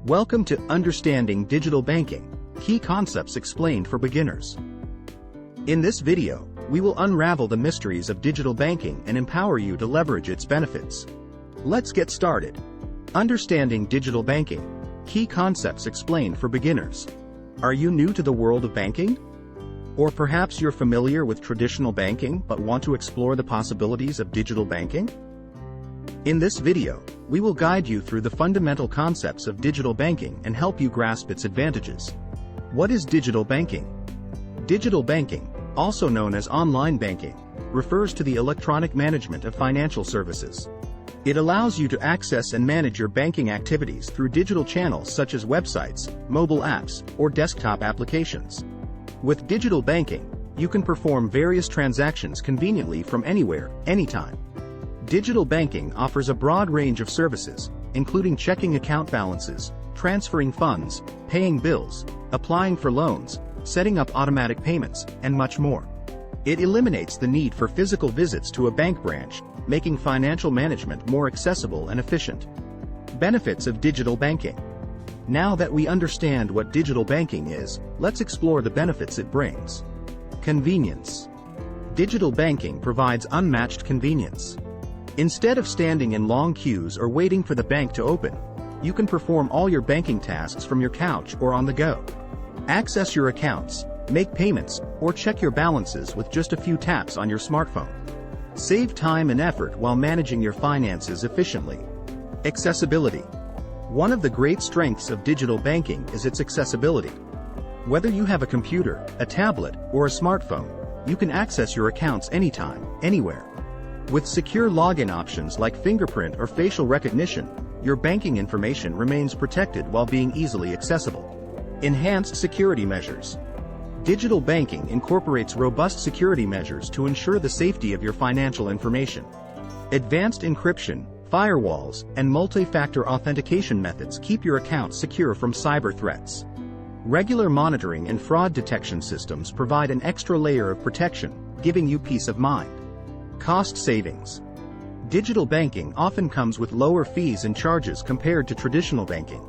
Welcome to Understanding Digital Banking, Key Concepts Explained for Beginners. In this video, we will unravel the mysteries of digital banking and empower you to leverage its benefits. Let's get started. Understanding Digital Banking, Key Concepts Explained for Beginners. Are you new to the world of banking? Or perhaps you're familiar with traditional banking but want to explore the possibilities of digital banking? In this video, we will guide you through the fundamental concepts of digital banking and help you grasp its advantages. What is digital banking? Digital banking, also known as online banking, refers to the electronic management of financial services. It allows you to access and manage your banking activities through digital channels such as websites, mobile apps, or desktop applications. With digital banking, you can perform various transactions conveniently from anywhere, anytime. Digital banking offers a broad range of services, including checking account balances, transferring funds, paying bills, applying for loans, setting up automatic payments, and much more. It eliminates the need for physical visits to a bank branch, making financial management more accessible and efficient. Benefits of digital banking. Now that we understand what digital banking is, let's explore the benefits it brings. Convenience. Digital banking provides unmatched convenience. Instead of standing in long queues or waiting for the bank to open, you can perform all your banking tasks from your couch or on the go. Access your accounts, make payments, or check your balances with just a few taps on your smartphone. Save time and effort while managing your finances efficiently. Accessibility. One of the great strengths of digital banking is its accessibility. Whether you have a computer, a tablet, or a smartphone, you can access your accounts anytime, anywhere. With secure login options like fingerprint or facial recognition, your banking information remains protected while being easily accessible. Enhanced security measures. Digital banking incorporates robust security measures to ensure the safety of your financial information. Advanced encryption, firewalls, and multi-factor authentication methods keep your accounts secure from cyber threats. Regular monitoring and fraud detection systems provide an extra layer of protection, giving you peace of mind. Cost savings. Digital banking often comes with lower fees and charges compared to traditional banking.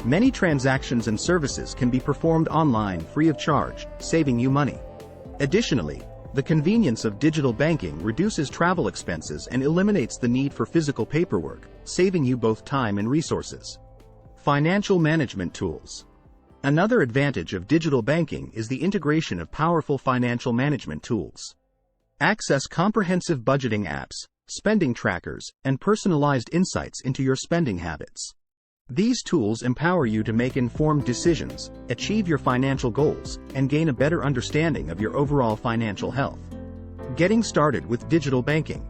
Many transactions and services can be performed online free of charge, saving you money. Additionally, the convenience of digital banking reduces travel expenses and eliminates the need for physical paperwork, saving you both time and resources. Financial management tools. Another advantage of digital banking is the integration of powerful financial management tools. Access comprehensive budgeting apps, spending trackers, and personalized insights into your spending habits. These tools empower you to make informed decisions, achieve your financial goals, and gain a better understanding of your overall financial health. Getting started with digital banking.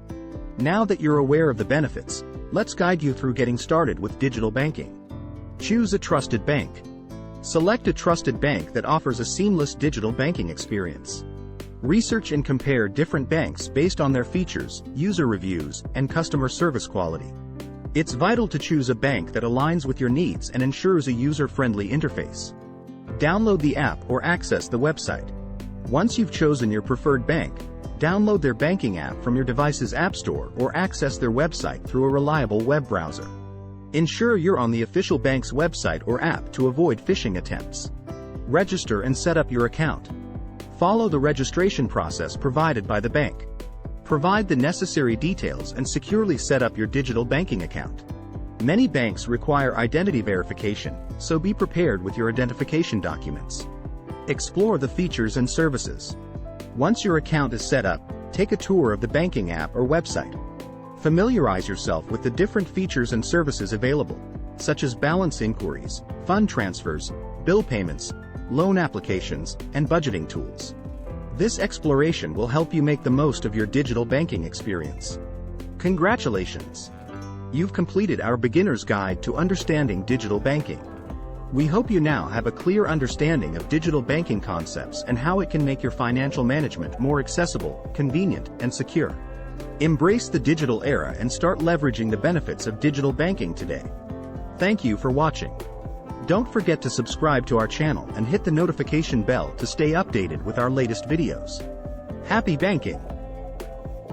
Now that you're aware of the benefits, let's guide you through getting started with digital banking. Choose a trusted bank. Select a trusted bank that offers a seamless digital banking experience. Research and compare different banks based on their features, user reviews, and customer service quality. It's vital to choose a bank that aligns with your needs and ensures a user-friendly interface. Download the app or access the website. Once you've chosen your preferred bank, download their banking app from your device's app store or access their website through a reliable web browser. Ensure you're on the official bank's website or app to avoid phishing attempts. Register and set up your account. Follow the registration process provided by the bank. Provide the necessary details and securely set up your digital banking account. Many banks require identity verification, so be prepared with your identification documents. Explore the features and services. Once your account is set up, take a tour of the banking app or website. Familiarize yourself with the different features and services available, such as balance inquiries, fund transfers, bill payments, loan applications, and budgeting tools. This exploration will help you make the most of your digital banking experience. Congratulations! You've completed our beginner's guide to understanding digital banking. We hope you now have a clear understanding of digital banking concepts and how it can make your financial management more accessible, convenient, and secure. Embrace the digital era and start leveraging the benefits of digital banking today. Thank you for watching. Don't forget to subscribe to our channel and hit the notification bell to stay updated with our latest videos. Happy banking!